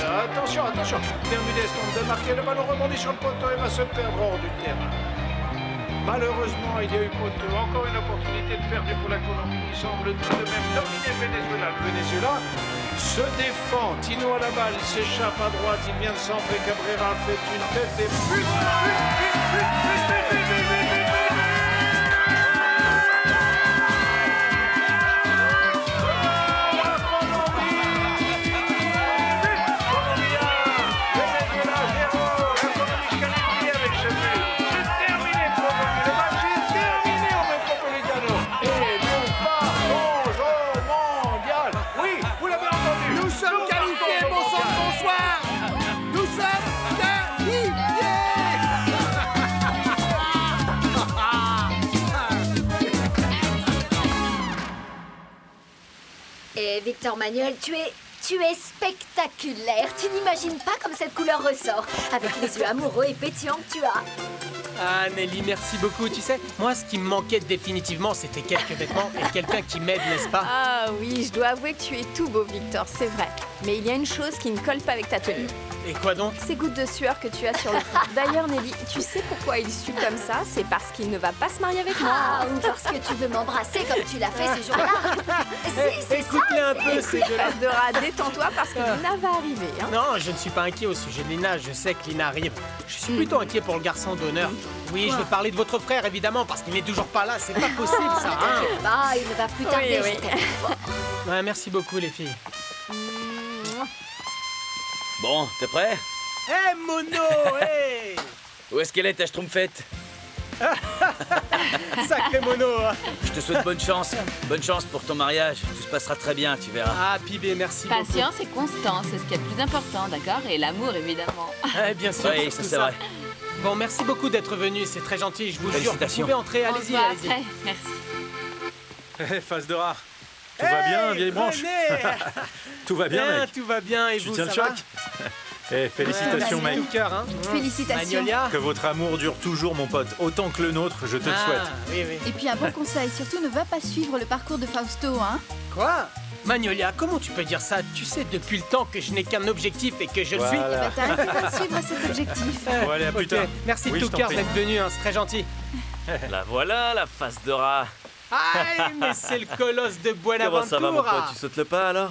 Speaker 16: Attention, attention. Bermudez tente de marquer. Le ballon rebondit sur le poteau et va se perdre hors du terrain. Malheureusement, il y a eu poteau. Encore une opportunité de perdre pour la Colombie. Il semble tout de même dominer le Venezuela. Le Venezuela se défend. Tino à la balle, il s'échappe à droite, il vient de centrer. Cabrera fait une tête et but.
Speaker 12: Victor Manuel, tu es spectaculaire. Tu n'imagines pas comme cette couleur ressort. Avec les yeux amoureux et pétillants que tu as.
Speaker 11: Ah, Nelly, merci beaucoup. Tu sais, moi, ce qui me manquait définitivement, c'était quelques vêtements et quelqu'un qui m'aide, n'est-ce pas?
Speaker 6: Ah oui, je dois avouer que tu es tout beau, Victor, c'est vrai. Mais il y a une chose qui ne colle pas avec ta tenue.
Speaker 11: Et quoi donc?
Speaker 6: Ces gouttes de sueur que tu as sur le front. D'ailleurs, Nelly, tu sais pourquoi il sue comme ça? C'est parce qu'il ne va pas se marier avec moi.
Speaker 12: Ah, ou parce que tu veux m'embrasser comme tu l'as fait ce jour-là. Si, c'est ça.
Speaker 11: Écoute-les un peu, ces deux-là.
Speaker 6: Face de rat, détends-toi parce que Lina va arriver. Hein.
Speaker 11: Non, je ne suis pas inquiet au sujet de Lina. Je sais que Lina arrive. Je suis plutôt inquiet pour le garçon d'honneur. Oui, je veux parler de votre frère, évidemment, parce qu'il n'est toujours pas là. C'est pas possible, ça. Hein.
Speaker 12: Bah, il ne va plus tarder.
Speaker 11: Oui, oui. Ouais, merci beaucoup, les filles.
Speaker 2: Bon, t'es prêt?
Speaker 11: Hé, Mono, hé!
Speaker 2: Où est-ce qu'elle est, ta schtroumpfette?
Speaker 11: Sacré Mono!
Speaker 2: Je te souhaite bonne chance. Bonne chance pour ton mariage. Tout se passera très bien, tu verras.
Speaker 11: Ah, Pibé, merci beaucoup.
Speaker 4: Patience et constance, c'est ce qui est le plus important, d'accord? Et l'amour, évidemment.
Speaker 11: Bien sûr.
Speaker 2: Oui, ça c'est vrai.
Speaker 11: Bon, merci beaucoup d'être venu, c'est très gentil, je vous jure. Vous pouvez entrer, allez-y, allez-y.
Speaker 4: Merci.
Speaker 14: Hé, face de rat. Tout va bien, vieille branche? Tout va bien, mec?
Speaker 11: Tout va bien, et
Speaker 14: tu
Speaker 11: vous,
Speaker 14: tiens
Speaker 11: ça
Speaker 14: le choc?
Speaker 11: va?
Speaker 14: Eh, félicitations, mec.
Speaker 11: Hein.
Speaker 6: Félicitations.
Speaker 14: Que votre amour dure toujours, mon pote. Autant que le nôtre, je te le souhaite.
Speaker 11: Oui, oui.
Speaker 6: Et puis un bon conseil, surtout ne va pas suivre le parcours de Fausto, hein?
Speaker 11: Quoi? Magnolia, comment tu peux dire ça? Tu sais depuis le temps que je n'ai qu'un objectif et que je le suis.
Speaker 6: Eh ben, t'as intérêt à suivre cet objectif.
Speaker 14: Bon, allez, à plus tard.
Speaker 11: Merci de tout cœur d'être venu, hein, c'est très gentil.
Speaker 3: La voilà, la face de rat.
Speaker 11: Ah, mais c'est le colosse de Buenaventura.
Speaker 3: Comment ça va, mon pote? Tu sautes le pas, alors?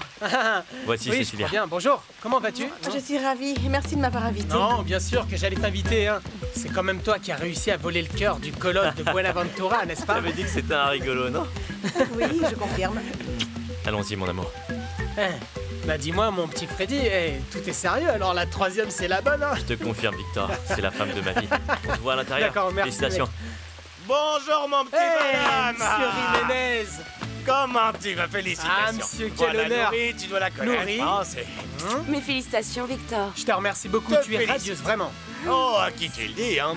Speaker 3: Voici
Speaker 11: oui,
Speaker 3: Cécilia.
Speaker 11: Bien, bonjour. Comment vas-tu?
Speaker 24: Je suis ravie. Merci de m'avoir invitée.
Speaker 11: Non, bien sûr que j'allais t'inviter. Hein. C'est quand même toi qui as réussi à voler le cœur du colosse de Buenaventura, n'est-ce pas?
Speaker 3: T'avais dit que c'était un rigolo, non?
Speaker 24: Oui, je confirme.
Speaker 3: Allons-y, mon amour.
Speaker 11: Bah dis-moi, mon petit Freddy, tout est sérieux, alors la troisième, c'est la bonne, hein?
Speaker 3: Je te confirme, Victor, c'est la femme de ma vie. On se voit à l'intérieur.
Speaker 11: D'accord, merci.
Speaker 3: Félicitations.
Speaker 7: Bonjour, mon petit madame.
Speaker 11: Monsieur Jiménez.
Speaker 7: Comment tu vas? Félicitations.
Speaker 11: Ah, monsieur, quel honneur.
Speaker 7: Nourri, tu dois la connaître.
Speaker 11: Nourri.
Speaker 10: Mes félicitations, Victor.
Speaker 11: Je te remercie beaucoup, tu es radieuse, vraiment.
Speaker 7: Oh, à qui tu le dis, hein?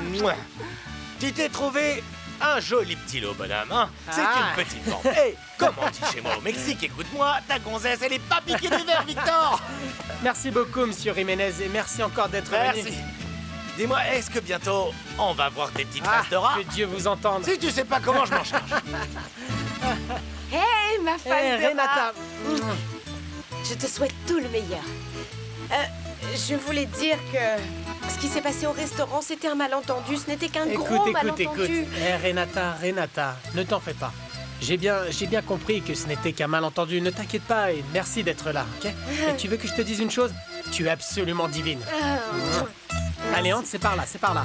Speaker 7: Tu t'es trouvé un joli petit lot, bonhomme, hein? C'est une petite bombe. Hé, comme on dit chez moi au Mexique, écoute-moi, ta gonzesse, elle est pas piquée du verre, Victor.
Speaker 11: Merci beaucoup, monsieur Jiménez, et merci encore d'être venu.
Speaker 7: Merci. Dis-moi, est-ce que bientôt on va voir tes petites faces de rat?
Speaker 11: Que Dieu vous entende.
Speaker 7: Si tu sais pas comment, je m'en charge.
Speaker 10: Hey, ma face de
Speaker 11: Renata.
Speaker 10: Je te souhaite tout le meilleur. Je voulais dire que ce qui s'est passé au restaurant, c'était un malentendu. Ce n'était qu'un gros malentendu.
Speaker 11: Écoute. Renata, ne t'en fais pas. J'ai bien compris que ce n'était qu'un malentendu. Ne t'inquiète pas et merci d'être là, ok? Et tu veux que je te dise une chose? Tu es absolument divine. Allez, entre, c'est par là.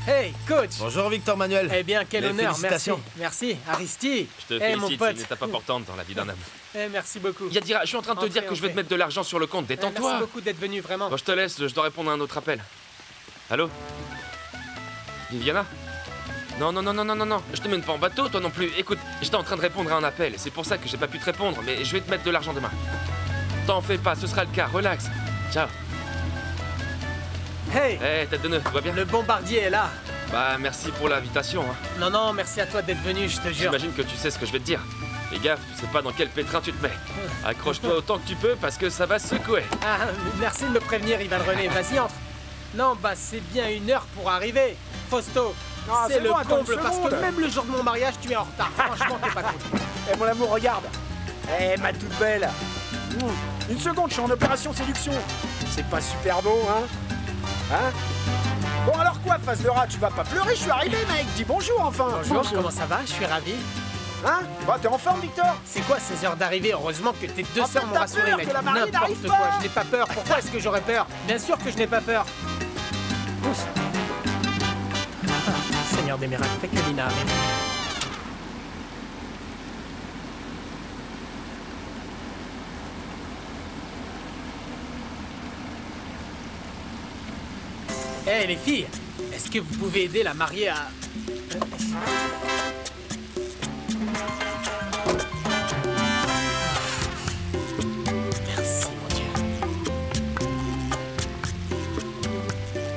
Speaker 11: Hey, coach!
Speaker 7: Bonjour, Victor Manuel.
Speaker 11: Eh bien, quel honneur,
Speaker 7: félicitations.
Speaker 11: Merci, Aristi.
Speaker 3: Je te félicite, c'est une étape importante dans la vie d'un homme.
Speaker 11: Merci beaucoup.
Speaker 3: Yadira, je suis en train de te dire que je vais te mettre de l'argent sur le compte, détends-toi.
Speaker 11: Merci beaucoup d'être venu, vraiment.
Speaker 3: Bon, je te laisse, je dois répondre à un autre appel. Allô? Viviana? Non, je te mène pas en bateau, toi non plus. Écoute, j'étais en train de répondre à un appel, c'est pour ça que j'ai pas pu te répondre, mais je vais te mettre de l'argent demain. T'en fais pas, ce sera le cas, relax. Ciao.
Speaker 11: Hey!
Speaker 3: Tête de nœud, tout va bien?
Speaker 11: Le bombardier est là.
Speaker 3: Bah, merci pour l'invitation, hein.
Speaker 11: Non, merci à toi d'être venu, je te jure.
Speaker 3: J'imagine que tu sais ce que je vais te dire. Fais gaffe, tu sais pas dans quel pétrin tu te mets. Accroche-toi autant que tu peux parce que ça va secouer.
Speaker 11: Ah, merci de me prévenir, Ivan René. Vas-y, entre. Non, bah c'est bien 1 heure pour arriver. Fausto, c'est le comble parce que même le jour de mon mariage, tu es en retard. Franchement, t'es pas cool.
Speaker 8: Eh, mon amour, regarde. Eh, ma toute belle. Une seconde, je suis en opération séduction. C'est pas super beau, hein? Bon, alors quoi, face de rat? Tu vas pas pleurer, je suis arrivé, mec. Dis bonjour, enfin.
Speaker 11: Bonjour, comment ça va? Je suis ravi.
Speaker 8: Hein? Bah, t'es en forme, Victor?
Speaker 11: C'est quoi ces heures d'arrivée? Heureusement que tes deux
Speaker 8: En fait,
Speaker 11: sœurs m'ont
Speaker 8: t'as
Speaker 11: rassuré,
Speaker 8: peur
Speaker 11: mec.
Speaker 8: que la mariée
Speaker 11: N'importe
Speaker 8: n'arrive
Speaker 11: quoi,
Speaker 8: pas.
Speaker 11: je n'ai pas peur. Pourquoi est-ce que j'aurais peur? Bien sûr que je n'ai pas peur. Seigneur des miracles, fais que Lina arrive. Eh les filles, est-ce que vous pouvez aider la mariée à... Merci mon Dieu.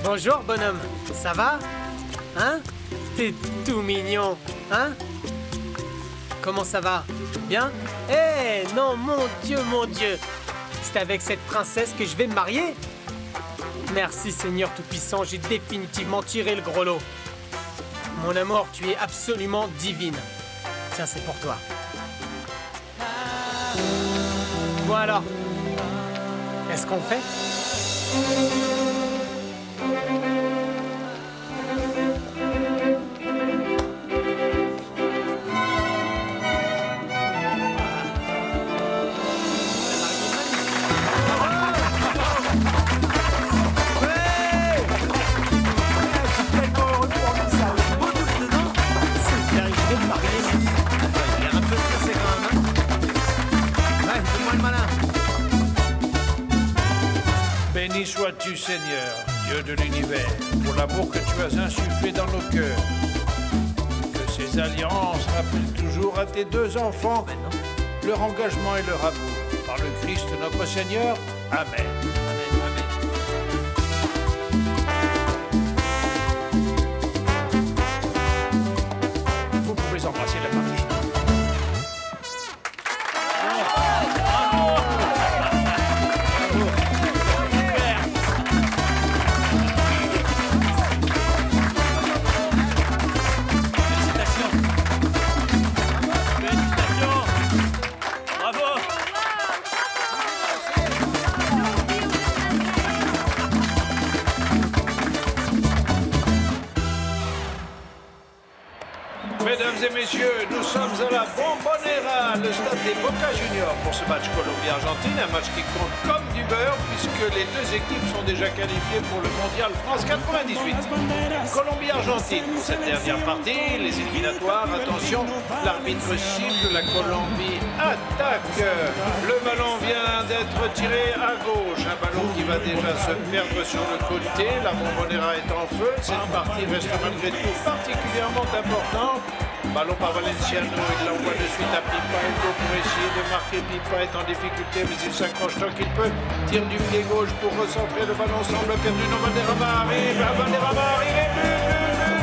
Speaker 11: Bonjour bonhomme, ça va? Hein? T'es tout mignon, hein? comment ça va? Bien? Eh non, mon Dieu, mon Dieu! C'est avec cette princesse que je vais me marier? Merci Seigneur Tout-Puissant, j'ai définitivement tiré le gros lot. Mon amour, tu es absolument divine. Tiens, c'est pour toi. Bon alors, est-ce qu'on fait?
Speaker 16: Béni sois-tu, Seigneur, Dieu de l'univers, pour l'amour que tu as insufflé dans nos cœurs. Que ces alliances rappellent toujours à tes deux enfants leur engagement et leur amour. Par le Christ notre Seigneur. Amen. Vous pouvez embrasser la mariée. Mesdames et messieurs, nous sommes à la Bombonera, le stade des Boca Juniors pour ce match Colombie-Argentine, un match qui compte comme du beurre puisque les deux équipes sont déjà qualifiées pour le Mondial France 98. Colombie-Argentine, pour cette dernière partie, les éliminatoires, attention, l'arbitre siffle, la Colombie attaque. Le ballon vient d'être tiré à gauche, un ballon qui va déjà se perdre sur le côté, la Bombonera est en feu, cette partie reste malgré tout particulièrement importante. Ballon par Valenciano, il l'envoie de suite à Pipa, pour essayer de marquer. Pipa est en difficulté, mais il s'accroche tant qu'il peut. Tire du pied gauche pour recentrer, le ballon semble perdu. Non, Valderrama arrive, et but.